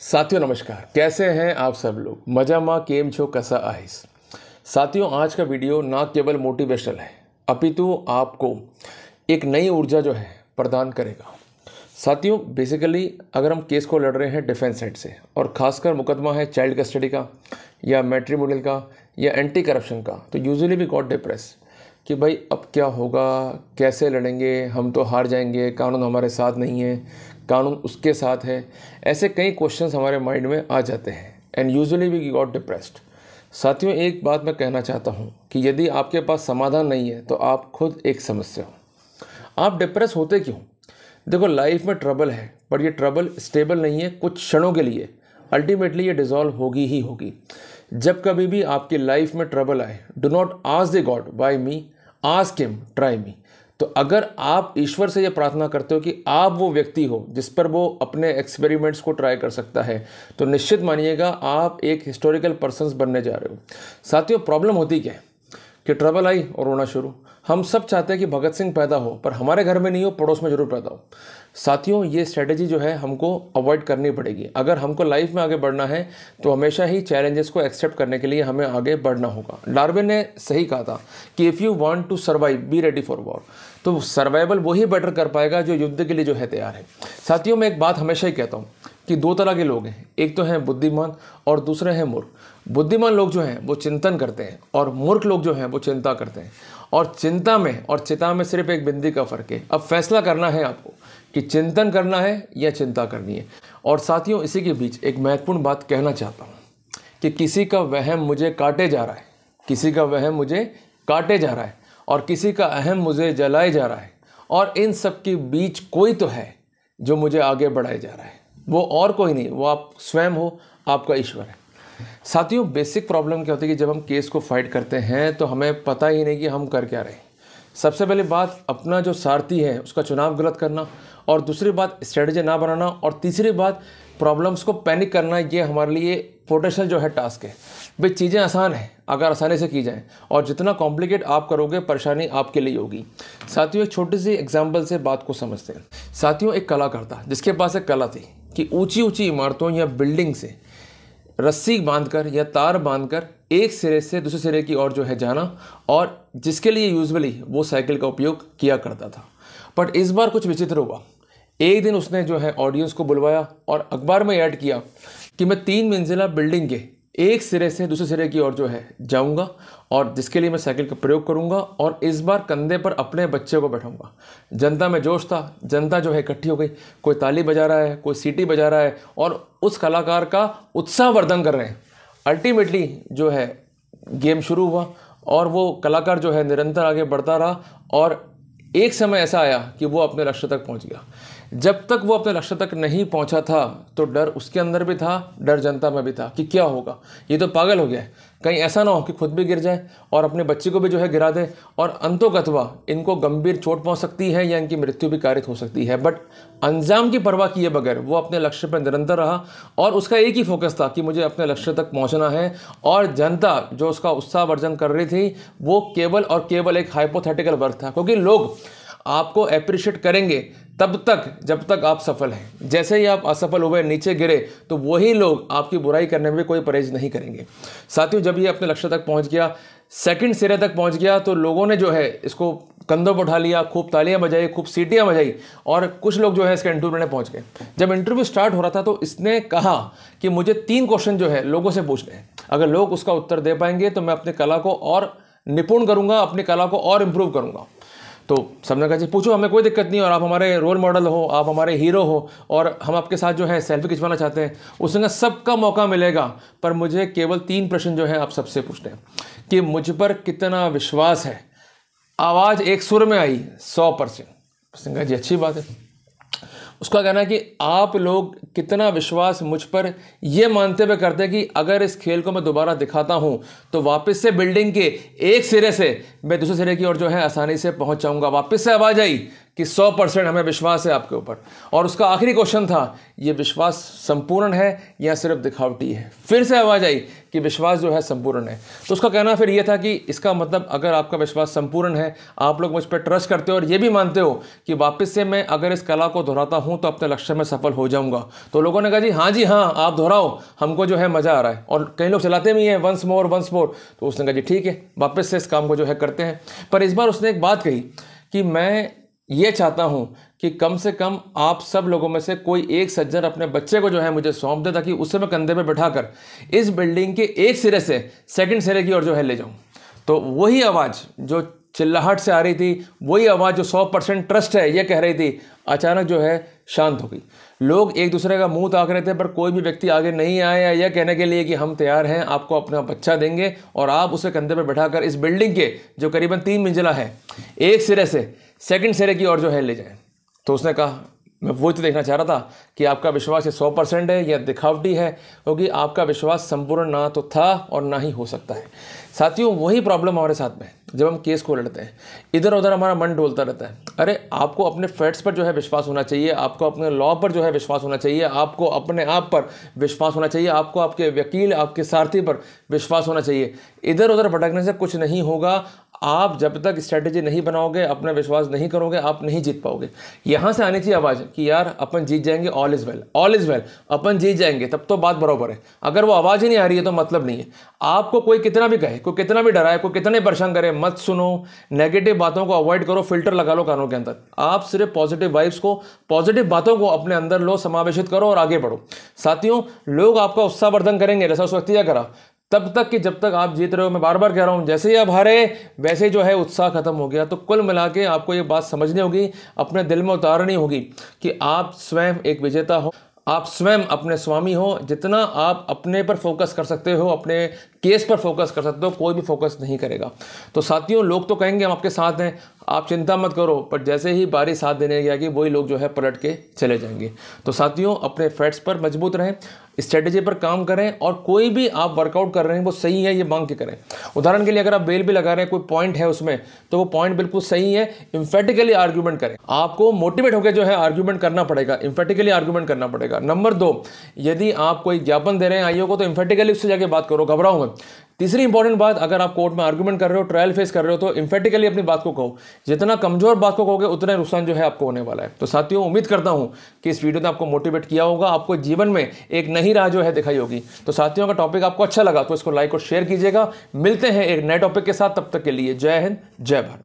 साथियों नमस्कार, कैसे हैं आप सब लोग। मजामा केम छो कसा आइस। साथियों आज का वीडियो ना केवल मोटिवेशनल है अपितु आपको एक नई ऊर्जा जो है प्रदान करेगा। साथियों बेसिकली अगर हम केस को लड़ रहे हैं डिफेंस साइड से और ख़ासकर मुकदमा है चाइल्ड कस्टडी का या मैट्रिमोनियल का या एंटी करप्शन का, तो यूजुअली वी गॉट डिप्रेस कि भाई अब क्या होगा, कैसे लड़ेंगे, हम तो हार जाएंगे, कानून हमारे साथ नहीं है, कानून उसके साथ है। ऐसे कई क्वेश्चंस हमारे माइंड में आ जाते हैं and usually we got depressed. साथियों एक बात मैं कहना चाहता हूँ कि यदि आपके पास समाधान नहीं है तो आप खुद एक समस्या हो। आप डिप्रेस होते क्यों? देखो लाइफ में ट्रबल है, पर ये ट्रबल स्टेबल नहीं है कुछ क्षणों के लिए, अल्टीमेटली ये डिज़ोल्व होगी ही होगी। जब कभी भी आपकी लाइफ में ट्रबल आए, do not ask the God why me, ask him try me. तो अगर आप ईश्वर से ये प्रार्थना करते हो कि आप वो व्यक्ति हो जिस पर वो अपने एक्सपेरिमेंट्स को ट्राई कर सकता है, तो निश्चित मानिएगा आप एक हिस्टोरिकल पर्सन्स बनने जा रहे हो। साथियों प्रॉब्लम होती क्या है कि ट्रबल आई और रोना शुरू। हम सब चाहते हैं कि भगत सिंह पैदा हो, पर हमारे घर में नहीं हो, पड़ोस में जरूर पैदा हो। साथियों ये स्ट्रेटेजी जो है हमको अवॉइड करनी पड़ेगी। अगर हमको लाइफ में आगे बढ़ना है तो हमेशा ही चैलेंजेस को एक्सेप्ट करने के लिए हमें आगे बढ़ना होगा। डार्विन ने सही कहा था कि if you want to survive be ready for war. तो सर्वाइवल वही बेटर कर पाएगा जो युद्ध के लिए जो है तैयार है। साथियों मैं एक बात हमेशा ही कहता हूँ कि दो तरह के लोग हैं, एक तो हैं बुद्धिमान और दूसरे हैं मूर्ख। बुद्धिमान लोग जो हैं वो चिंतन करते हैं और मूर्ख लोग जो हैं वो चिंता करते हैं। और चिंता में और चिता में सिर्फ एक बिंदी का फ़र्क है। अब फैसला करना है आपको कि चिंतन करना है या चिंता करनी है। और साथियों इसी के बीच एक महत्वपूर्ण बात कहना चाहता हूँ कि किसी का वहम मुझे काटे जा रहा है, किसी का वहम मुझे काटे जा रहा है और किसी का अहम मुझे जलाए जा रहा है, और इन सब के बीच कोई तो है जो मुझे आगे बढ़ाए जा रहा है। वो और कोई नहीं, वो आप स्वयं हो, आपका ईश्वर है। साथियों बेसिक प्रॉब्लम क्या होती है कि जब हम केस को फाइट करते हैं तो हमें पता ही नहीं कि हम कर क्या रहे हैं। सबसे पहली बात अपना जो सारथी है उसका चुनाव गलत करना, और दूसरी बात स्ट्रेटजी ना बनाना, और तीसरी बात प्रॉब्लम्स को पैनिक करना। ये हमारे लिए पोटेंशियल जो है टास्क है। भाई चीज़ें आसान हैं अगर आसानी से की जाएं, और जितना कॉम्प्लिकेट आप करोगे परेशानी आपके लिए होगी। साथियों एक छोटी सी एग्जाम्पल से बात को समझते हैं। साथियों एक कलाकार था जिसके पास एक कला थी कि ऊंची ऊंची इमारतों या बिल्डिंग से रस्सी बांधकर या तार बांधकर एक सिरे से दूसरे सिरे की ओर जो है जाना, और जिसके लिए यूजुअली वो साइकिल का उपयोग किया करता था। बट इस बार कुछ विचित्र हुआ। एक दिन उसने जो है ऑडियंस को बुलवाया और अखबार में ऐड किया कि मैं 3 मंजिला बिल्डिंग के एक सिरे से दूसरे सिरे की ओर जो है जाऊंगा, और जिसके लिए मैं साइकिल का प्रयोग करूंगा, और इस बार कंधे पर अपने बच्चे को बैठाऊंगा। जनता में जोश था, जनता जो है इकट्ठी हो गई, कोई ताली बजा रहा है, कोई सीटी बजा रहा है, और उस कलाकार का उत्साहवर्धन कर रहे हैं। अल्टीमेटली जो है गेम शुरू हुआ और वो कलाकार जो है निरंतर आगे बढ़ता रहा, और एक समय ऐसा आया कि वो अपने लक्ष्य तक पहुंच गया। जब तक वो अपने लक्ष्य तक नहीं पहुंचा था तो डर उसके अंदर भी था, डर जनता में भी था कि क्या होगा, ये तो पागल हो गया है, कहीं ऐसा ना हो कि खुद भी गिर जाए और अपने बच्चे को भी जो है गिरा दे, और अंतोगत्वा इनको गंभीर चोट पहुंच सकती है या इनकी मृत्यु भी कारित हो सकती है। बट अंजाम की परवाह किए बगैर वो अपने लक्ष्य पर निरंतर रहा, और उसका एक ही फोकस था कि मुझे अपने लक्ष्य तक पहुंचना है। और जनता जो उसका उत्साहवर्धन कर रही थी वो केवल और केवल एक हाइपोथेटिकल वर्क था, क्योंकि लोग आपको अप्रिशिएट करेंगे तब तक जब तक आप सफल हैं। जैसे ही आप असफल हुए, नीचे गिरे, तो वही लोग आपकी बुराई करने में कोई परहेज नहीं करेंगे। साथियों जब ये अपने लक्ष्य तक पहुंच गया, सेकंड सिरे तक पहुंच गया, तो लोगों ने जो है इसको कंधों पर उठा लिया, खूब तालियां बजाई, खूब सीटियां बजाई, और कुछ लोग जो है इसके इंटरव्यू में पहुंच गए। जब इंटरव्यू स्टार्ट हो रहा था तो इसने कहा कि मुझे 3 क्वेश्चन जो है लोगों से पूछने हैं, अगर लोग उसका उत्तर दे पाएंगे तो मैं अपनी कला को और निपुण करूंगा, अपनी कला को और इम्प्रूव करूंगा। तो सबने कहा जी पूछो, हमें कोई दिक्कत नहीं, और आप हमारे रोल मॉडल हो, आप हमारे हीरो हो, और हम आपके साथ जो है सेल्फी खिंचवाना चाहते हैं। उसने कहा सबका मौका मिलेगा, पर मुझे केवल 3 प्रश्न जो है आप सबसे पूछते हैं कि मुझ पर कितना विश्वास है। आवाज़ एक सुर में आई 100%। उसने कहा जी अच्छी बात है। उसका कहना है कि आप लोग कितना विश्वास मुझ पर ये मानते हुए करते हैं कि अगर इस खेल को मैं दोबारा दिखाता हूं तो वापस से बिल्डिंग के एक सिरे से मैं दूसरे सिरे की ओर जो है आसानी से पहुंच जाऊंगा। वापस से आवाज़ आई कि 100% हमें विश्वास है आपके ऊपर। और उसका आखिरी क्वेश्चन था, ये विश्वास संपूर्ण है या सिर्फ दिखावटी है? फिर से आवाज़ आई कि विश्वास जो है संपूर्ण है। तो उसका कहना फिर ये था कि इसका मतलब अगर आपका विश्वास संपूर्ण है, आप लोग मुझ पर ट्रस्ट करते हो और ये भी मानते हो कि वापस से मैं अगर इस कला को दोहराता हूँ तो अपने लक्ष्य में सफल हो जाऊँगा। तो लोगों ने कहा जी हाँ आप दोहराओ, हमको जो है मज़ा आ रहा है। और कई लोग चलाते भी हैं वंस मोर। तो उसने कहा जी ठीक है, वापस से इस काम को जो है करते हैं। पर इस बार उसने एक बात कही कि मैं ये चाहता हूं कि कम से कम आप सब लोगों में से कोई एक सज्जन अपने बच्चे को जो है मुझे सौंप दे, ताकि उसे मैं कंधे पे बैठाकर इस बिल्डिंग के एक सिरे से सेकंड सिरे की ओर जो है ले जाऊं। तो वही आवाज़ जो चिल्लाहट से आ रही थी, वही आवाज़ जो 100% ट्रस्ट है ये कह रही थी, अचानक जो है शांत हो गई। लोग एक दूसरे का मुंह ताक रहे थे, पर कोई भी व्यक्ति आगे नहीं आया यह कहने के लिए कि हम तैयार हैं, आपको अपना बच्चा देंगे और आप उसे कंधे पर बैठाकर इस बिल्डिंग के जो करीबन 3 मंजिला है, एक सिरे से सेकंड सिरे की ओर जो है ले जाएं। तो उसने कहा, मैं वो तो देखना चाह रहा था कि आपका विश्वास ये 100% है या दिखावटी है, क्योंकि आपका विश्वास संपूर्ण ना तो था और ना ही हो सकता है। साथियों, वही प्रॉब्लम हमारे साथ में जब हम केस को लड़ते हैं, इधर उधर हमारा मन डोलता रहता है। अरे आपको अपने फैक्ट्स पर जो है विश्वास होना चाहिए, आपको अपने लॉ पर जो है विश्वास होना चाहिए, आपको अपने आप पर विश्वास होना चाहिए, आपको आपके वकील, आपके सारथी पर विश्वास होना चाहिए। इधर उधर भटकने से कुछ नहीं होगा। आप जब तक स्ट्रैटेजी नहीं बनाओगे, अपना विश्वास नहीं करोगे, आप नहीं जीत पाओगे। यहाँ से आनी चाहिए आवाज़ कि यार अपन जीत जाएंगे, all is well, all is well, अपन जीत जाएंगे, तब तो बात बराबर है। अगर वो आवाज़ ही नहीं आ रही है तो मतलब नहीं है। आपको कोई कितना भी कहे, कोई कितना भी डराए, कोई कितना भी परेशान करे, मत सुनो। नेगेटिव बातों को अवॉइड करो, फिल्टर लगा लो कानों के अंदर। आप सिर्फ पॉजिटिव वाइब्स को, पॉजिटिव बातों को अपने अंदर लो, समावेशित करो और आगे बढ़ो। साथियों, लोग आपका उत्साहवर्धन करेंगे जैसा उस व्यक्ति क्या करा, तब तक कि जब तक आप जीत रहे हो। मैं बार बार कह रहा हूं, जैसे ही आप हारे वैसे जो है उत्साह खत्म हो गया। तो कुल मिला के आपको ये बात समझनी होगी, अपने दिल में उतारनी होगी कि आप स्वयं एक विजेता हो, आप स्वयं अपने स्वामी हो। जितना आप अपने पर फोकस कर सकते हो, अपने केस पर फोकस कर सकते हो, कोई भी फोकस नहीं करेगा। तो साथियों, लोग तो कहेंगे हम आपके साथ हैं, आप चिंता मत करो, पर जैसे ही बारी साथ देने गया कि वही लोग जो है पलट के चले जाएंगे। तो साथियों, अपने फैक्ट्स पर मजबूत रहें, स्ट्रेटेजी पर काम करें और कोई भी आप वर्कआउट कर रहे हैं वो सही है ये मांग के करें। उदाहरण के लिए अगर आप बेल भी लगा रहे हैं, कोई पॉइंट है उसमें, तो वो पॉइंट बिल्कुल सही है, इम्फेटिकली आर्ग्यूमेंट करें। आपको मोटिवेट होकर जो है आर्ग्यूमेंट करना पड़ेगा, इम्फेटिकली आर्ग्यूमेंट करना पड़ेगा। नंबर 2, यदि आप कोई ज्ञापन दे रहे हैं आईओ को, तो इम्फेटिकली उससे जाके बात करो, घबराओ मत। तीसरी इंपॉर्टेंट बात, अगर आप कोर्ट में आर्गुमेंट कर रहे हो, ट्रायल फेस कर रहे हो, तो इम्फेटिकली अपनी बात को कहो। जितना कमजोर बात को कहोगे उतना नुकसान जो है आपको होने वाला है। तो साथियों, उम्मीद करता हूं कि इस वीडियो ने आपको मोटिवेट किया होगा, आपको जीवन में एक नई राह जो है दिखाई होगी। तो साथियों, का टॉपिक आपको अच्छा लगा तो इसको लाइक और शेयर कीजिएगा। मिलते हैं एक नए टॉपिक के साथ, तब तक के लिए जय हिंद, जय भारत।